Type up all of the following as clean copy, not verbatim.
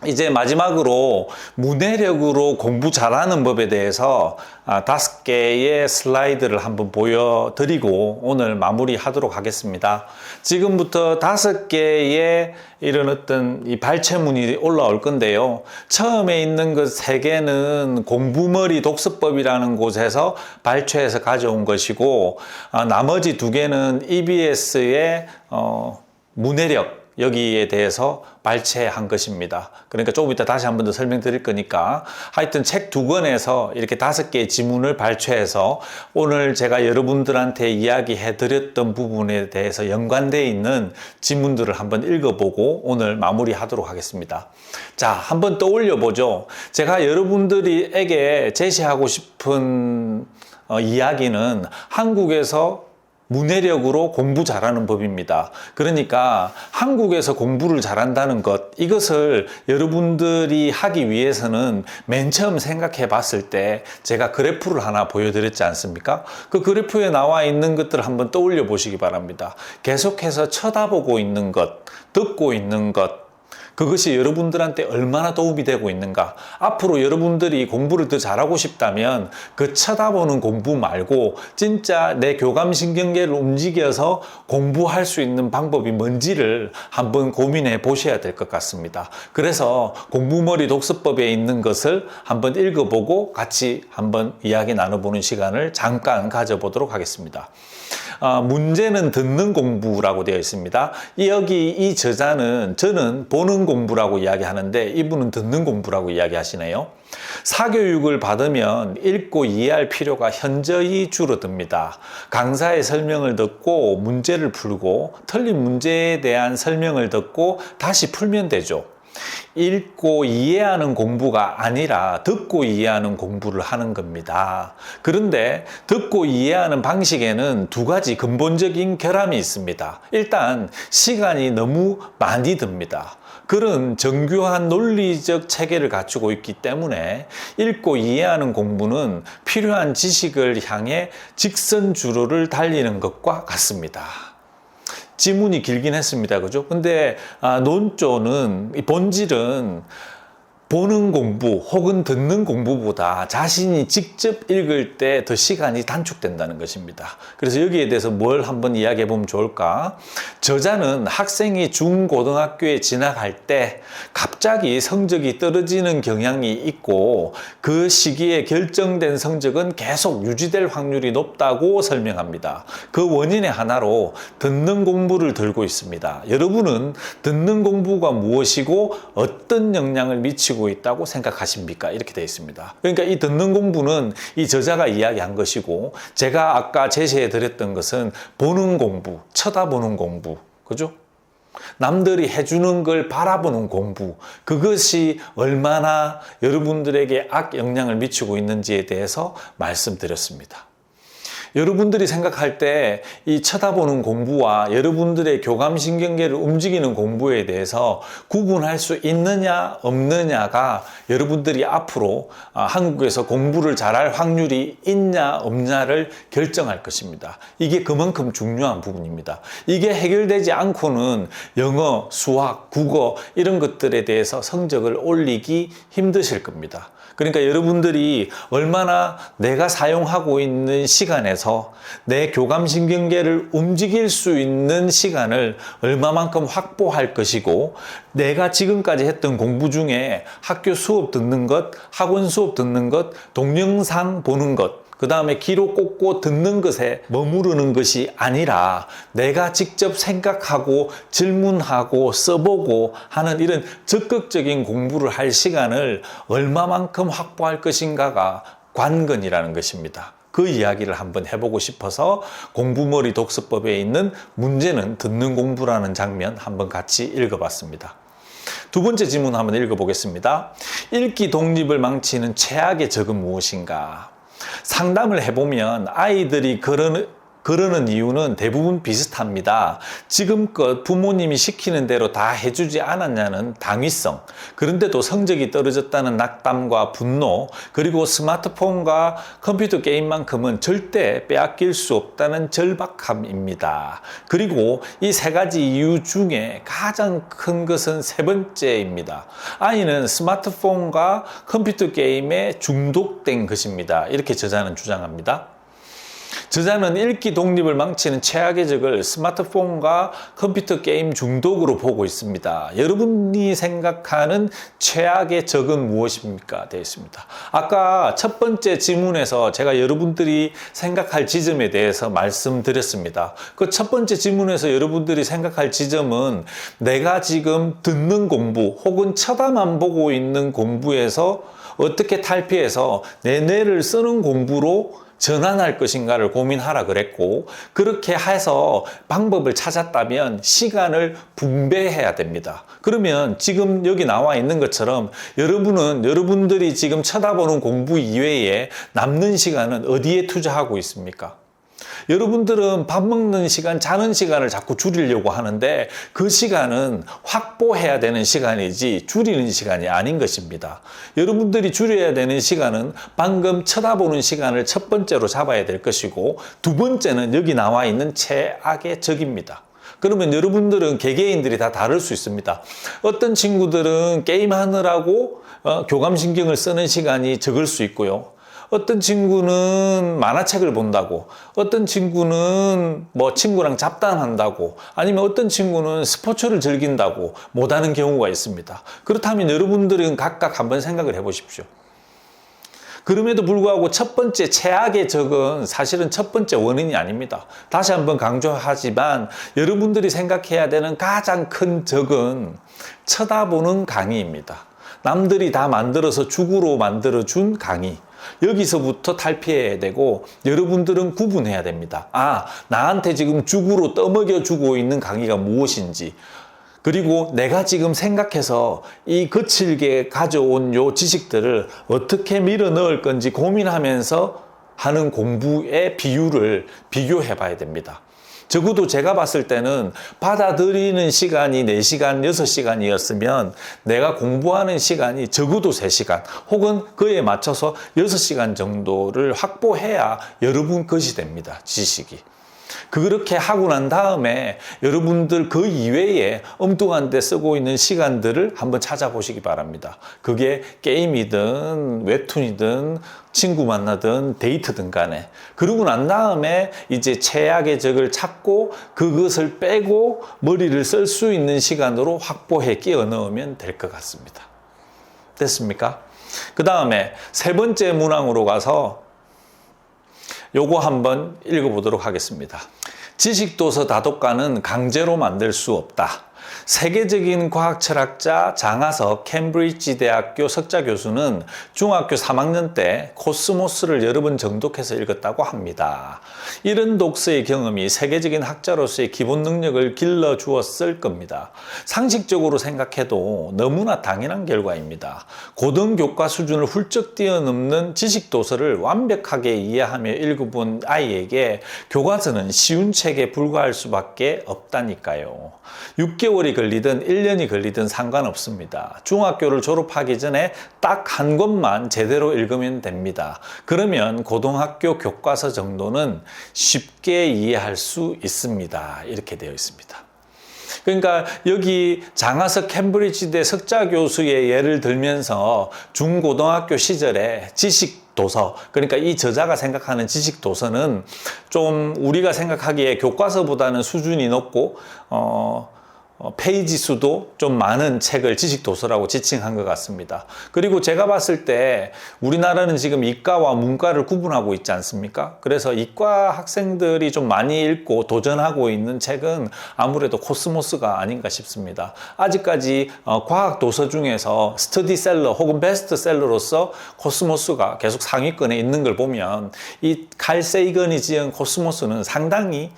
이제 마지막으로 문해력으로 공부 잘하는 법에 대해서 5개의 슬라이드를 한번 보여드리고 오늘 마무리하도록 하겠습니다. 지금부터 5개의 이런 어떤 이 발췌문이 올라올 건데요. 처음에 있는 그 3개는 공부머리 독서법이라는 곳에서 발췌해서 가져온 것이고, 나머지 2개는 EBS의 문해력, 여기에 대해서 발췌한 것입니다. 그러니까 조금 이따 다시 한 번 더 설명드릴 거니까 하여튼 책 2권에서 이렇게 5개의 지문을 발췌해서 오늘 제가 여러분들한테 이야기해 드렸던 부분에 대해서 연관되어 있는 지문들을 한번 읽어보고 오늘 마무리하도록 하겠습니다. 자, 한번 떠올려 보죠. 제가 여러분들에게 제시하고 싶은 이야기는 한국에서 문해력으로 공부 잘하는 법입니다. 그러니까 한국에서 공부를 잘한다는 것, 이것을 여러분들이 하기 위해서는 맨 처음 생각해 봤을 때 제가 그래프를 하나 보여드렸지 않습니까? 그 그래프에 나와 있는 것들을 한번 떠올려 보시기 바랍니다. 계속해서 쳐다보고 있는 것, 듣고 있는 것, 그것이 여러분들한테 얼마나 도움이 되고 있는가. 앞으로 여러분들이 공부를 더 잘하고 싶다면 그 쳐다보는 공부 말고 진짜 내 교감신경계를 움직여서 공부할 수 있는 방법이 뭔지를 한번 고민해 보셔야 될 것 같습니다. 그래서 공부머리 독서법에 있는 것을 한번 읽어보고 같이 한번 이야기 나눠보는 시간을 잠깐 가져보도록 하겠습니다. 문제는 듣는 공부라고 되어 있습니다. 여기 이 저자는 저는 보는 공부라고 이야기하는데 이분은 듣는 공부라고 이야기하시네요. 사교육을 받으면 읽고 이해할 필요가 현저히 줄어듭니다. 강사의 설명을 듣고 문제를 풀고 틀린 문제에 대한 설명을 듣고 다시 풀면 되죠. 읽고 이해하는 공부가 아니라 듣고 이해하는 공부를 하는 겁니다. 그런데 듣고 이해하는 방식에는 2가지 근본적인 결함이 있습니다. 일단 시간이 너무 많이 듭니다. 그런 정교한 논리적 체계를 갖추고 있기 때문에 읽고 이해하는 공부는 필요한 지식을 향해 직선주로를 달리는 것과 같습니다. 지문이 길긴 했습니다. 그죠? 근데 논조는, 본질은 보는 공부 혹은 듣는 공부보다 자신이 직접 읽을 때 더 시간이 단축된다는 것입니다. 그래서 여기에 대해서 뭘 한번 이야기해 보면 좋을까? 저자는 학생이 중고등학교에 진학할 때 갑자기 성적이 떨어지는 경향이 있고 그 시기에 결정된 성적은 계속 유지될 확률이 높다고 설명합니다. 그 원인의 하나로 듣는 공부를 들고 있습니다. 여러분은 듣는 공부가 무엇이고 어떤 영향을 미치고 있다고 생각하십니까? 이렇게 되어 있습니다. 그러니까 이 듣는 공부는 이 저자가 이야기한 것이고 제가 아까 제시해 드렸던 것은 보는 공부, 쳐다보는 공부, 그죠? 남들이 해주는 걸 바라보는 공부, 그것이 얼마나 여러분들에게 악영향을 미치고 있는지에 대해서 말씀드렸습니다. 여러분들이 생각할 때 이 쳐다보는 공부와 여러분들의 교감신경계를 움직이는 공부에 대해서 구분할 수 있느냐 없느냐가 여러분들이 앞으로 한국에서 공부를 잘할 확률이 있냐 없냐를 결정할 것입니다. 이게 그만큼 중요한 부분입니다. 이게 해결되지 않고는 영어, 수학, 국어 이런 것들에 대해서 성적을 올리기 힘드실 겁니다. 그러니까 여러분들이 얼마나 내가 사용하고 있는 시간에서 내 교감신경계를 움직일 수 있는 시간을 얼마만큼 확보할 것이고 내가 지금까지 했던 공부 중에 학교 수업 듣는 것, 학원 수업 듣는 것, 동영상 보는 것, 그 다음에 귀로 꽂고 듣는 것에 머무르는 것이 아니라 내가 직접 생각하고 질문하고 써보고 하는 이런 적극적인 공부를 할 시간을 얼마만큼 확보할 것인가가 관건이라는 것입니다. 그 이야기를 한번 해보고 싶어서 공부머리 독서법에 있는 문제는 듣는 공부라는 장면 한번 같이 읽어봤습니다. 2번째 질문 한번 읽어보겠습니다. 읽기 독립을 망치는 최악의 적은 무엇인가? 상담을 해보면 아이들이 그러는 이유는 대부분 비슷합니다. 지금껏 부모님이 시키는 대로 다 해주지 않았냐는 당위성, 그런데도 성적이 떨어졌다는 낙담과 분노, 그리고 스마트폰과 컴퓨터 게임만큼은 절대 빼앗길 수 없다는 절박함입니다. 그리고 이 세 가지 이유 중에 가장 큰 것은 세 번째입니다. 아이는 스마트폰과 컴퓨터 게임에 중독된 것입니다. 이렇게 저자는 주장합니다. 저자는 읽기 독립을 망치는 최악의 적을 스마트폰과 컴퓨터 게임 중독으로 보고 있습니다. 여러분이 생각하는 최악의 적은 무엇입니까? 되어 있습니다. 아까 첫 번째 지문에서 제가 여러분들이 생각할 지점에 대해서 말씀드렸습니다. 그 첫 번째 지문에서 여러분들이 생각할 지점은 내가 지금 듣는 공부 혹은 쳐다만 보고 있는 공부에서 어떻게 탈피해서 내 뇌를 쓰는 공부로 전환할 것인가를 고민하라 그랬고, 그렇게 해서 방법을 찾았다면 시간을 분배해야 됩니다. 그러면 지금 여기 나와 있는 것처럼 여러분들이 지금 쳐다보는 공부 이외에 남는 시간은 어디에 투자하고 있습니까? 여러분들은 밥 먹는 시간, 자는 시간을 자꾸 줄이려고 하는데 그 시간은 확보해야 되는 시간이지 줄이는 시간이 아닌 것입니다. 여러분들이 줄여야 되는 시간은 방금 쳐다보는 시간을 첫 번째로 잡아야 될 것이고, 두 번째는 여기 나와 있는 최악의 적입니다. 그러면 여러분들은 개개인들이 다 다를 수 있습니다. 어떤 친구들은 게임하느라고 교감신경을 쓰는 시간이 적을 수 있고요. 어떤 친구는 만화책을 본다고, 어떤 친구는 뭐 친구랑 잡담한다고, 아니면 어떤 친구는 스포츠를 즐긴다고 못하는 경우가 있습니다. 그렇다면 여러분들은 각각 한번 생각을 해보십시오. 그럼에도 불구하고 첫 번째 최악의 적은 사실은 첫 번째 원인이 아닙니다. 다시 한번 강조하지만 여러분들이 생각해야 되는 가장 큰 적은 쳐다보는 강의입니다. 남들이 다 만들어서 죽으로 만들어준 강의. 여기서부터 탈피해야 되고, 여러분들은 구분해야 됩니다. 나한테 지금 죽으로 떠먹여주고 있는 강의가 무엇인지, 그리고 내가 지금 생각해서 이 거칠게 가져온 요 지식들을 어떻게 밀어 넣을 건지 고민하면서 하는 공부의 비율을 비교해 봐야 됩니다. 적어도 제가 봤을 때는 받아들이는 시간이 4시간, 6시간이었으면 내가 공부하는 시간이 적어도 3시간 혹은 그에 맞춰서 6시간 정도를 확보해야 여러분 것이 됩니다. 지식이. 그렇게 하고 난 다음에 여러분들 그 이외에 엉뚱한 데 쓰고 있는 시간들을 한번 찾아보시기 바랍니다. 그게 게임이든 웹툰이든 친구 만나든 데이트든 간에. 그러고 난 다음에 이제 최악의 적을 찾고 그것을 빼고 머리를 쓸 수 있는 시간으로 확보해 끼워 넣으면 될 것 같습니다. 됐습니까? 그 다음에 세 번째 문항으로 가서 요거 한번 읽어보도록 하겠습니다. 지식도서 다독가는 강제로 만들 수 없다. 세계적인 과학 철학자 장하석 캠브리지 대학교 석자 교수는 중학교 3학년 때 코스모스를 여러 번 정독해서 읽었다고 합니다. 이런 독서의 경험이 세계적인 학자로서의 기본 능력을 길러주었을 겁니다. 상식적으로 생각해도 너무나 당연한 결과입니다. 고등교과 수준을 훌쩍 뛰어넘는 지식도서를 완벽하게 이해하며 읽어본 아이에게 교과서는 쉬운 책에 불과할 수밖에 없다니까요. 6개월이 걸리든 1년이 걸리든 상관없습니다. 중학교를 졸업하기 전에 딱 한 권만 제대로 읽으면 됩니다. 그러면 고등학교 교과서 정도는 쉽게 이해할 수 있습니다. 이렇게 되어 있습니다. 그러니까 여기 장하석 캠브리지대 석자 교수의 예를 들면서 중고등학교 시절에 지식도서, 그러니까 이 저자가 생각하는 지식도서는 좀 우리가 생각하기에 교과서보다는 수준이 높고 페이지 수도 좀 많은 책을 지식도서라고 지칭한 것 같습니다. 그리고 제가 봤을 때 우리나라는 지금 이과와 문과를 구분하고 있지 않습니까? 그래서 이과 학생들이 좀 많이 읽고 도전하고 있는 책은 아무래도 코스모스가 아닌가 싶습니다. 아직까지 과학 도서 중에서 스터디셀러 혹은 베스트셀러로서 코스모스가 계속 상위권에 있는 걸 보면 이 칼 세이건이 지은 코스모스는 상당히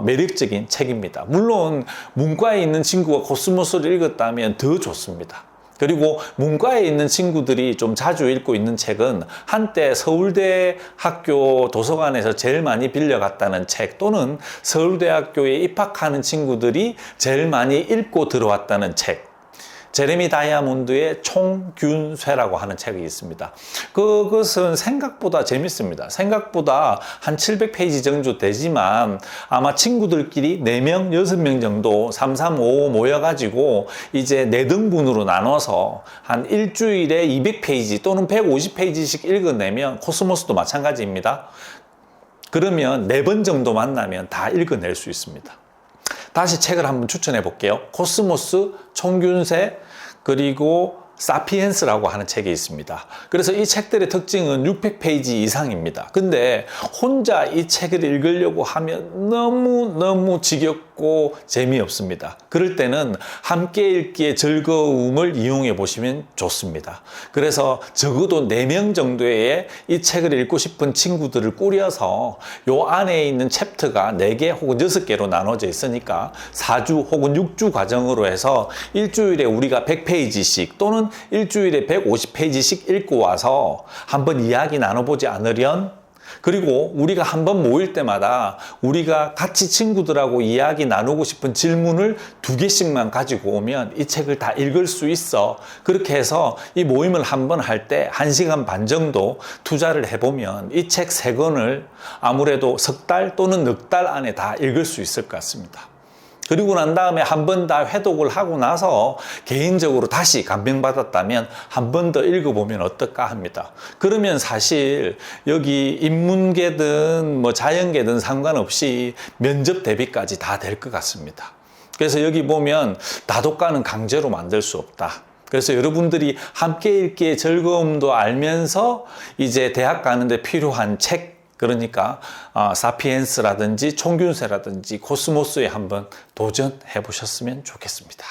매력적인 책입니다. 물론 문과에 있는 친구가 코스모스를 읽었다면 더 좋습니다. 그리고 문과에 있는 친구들이 좀 자주 읽고 있는 책은 한때 서울대 학교 도서관에서 제일 많이 빌려갔다는 책, 또는 서울대학교에 입학하는 친구들이 제일 많이 읽고 들어왔다는 책, 제레미 다이아몬드의 총균쇠라고 하는 책이 있습니다. 그것은 생각보다 재밌습니다. 생각보다 한 700페이지 정도 되지만 아마 친구들끼리 4명, 6명 정도 3355 모여가지고 이제 4등분으로 나눠서 한 일주일에 200페이지 또는 150페이지씩 읽어내면, 코스모스도 마찬가지입니다. 그러면 4번 정도 만나면 다 읽어낼 수 있습니다. 다시 책을 한번 추천해 볼게요. 코스모스, 총균쇠, 그리고 사피엔스라고 하는 책이 있습니다. 그래서 이 책들의 특징은 600페이지 이상입니다. 근데 혼자 이 책을 읽으려고 하면 너무 지겹고 재미없습니다. 그럴 때는 함께 읽기의 즐거움을 이용해 보시면 좋습니다. 그래서 적어도 4명 정도의 이 책을 읽고 싶은 친구들을 꾸려서 요 안에 있는 챕터가 4개 혹은 6개로 나눠져 있으니까 4주 혹은 6주 과정으로 해서 일주일에 우리가 100페이지씩 또는 일주일에 150페이지씩 읽고 와서 한번 이야기 나눠보지 않으련, 그리고 우리가 한번 모일 때마다 우리가 같이 친구들하고 이야기 나누고 싶은 질문을 2개씩만 가지고 오면 이 책을 다 읽을 수 있어. 그렇게 해서 이 모임을 한번 할 때 1시간 반 정도 투자를 해보면 이 책 3권을 아무래도 석 달 또는 넉 달 안에 다 읽을 수 있을 것 같습니다. 그리고 난 다음에 한 번 다 회독을 하고 나서 개인적으로 다시 감명받았다면 한 번 더 읽어보면 어떨까 합니다. 그러면 사실 여기 인문계든 뭐 자연계든 상관없이 면접 대비까지 다 될 것 같습니다. 그래서 여기 보면 다독가는 강제로 만들 수 없다. 그래서 여러분들이 함께 읽기의 즐거움도 알면서 이제 대학 가는데 필요한 책, 그러니까 사피엔스라든지 총균쇠라든지 코스모스에 한번 도전해 보셨으면 좋겠습니다.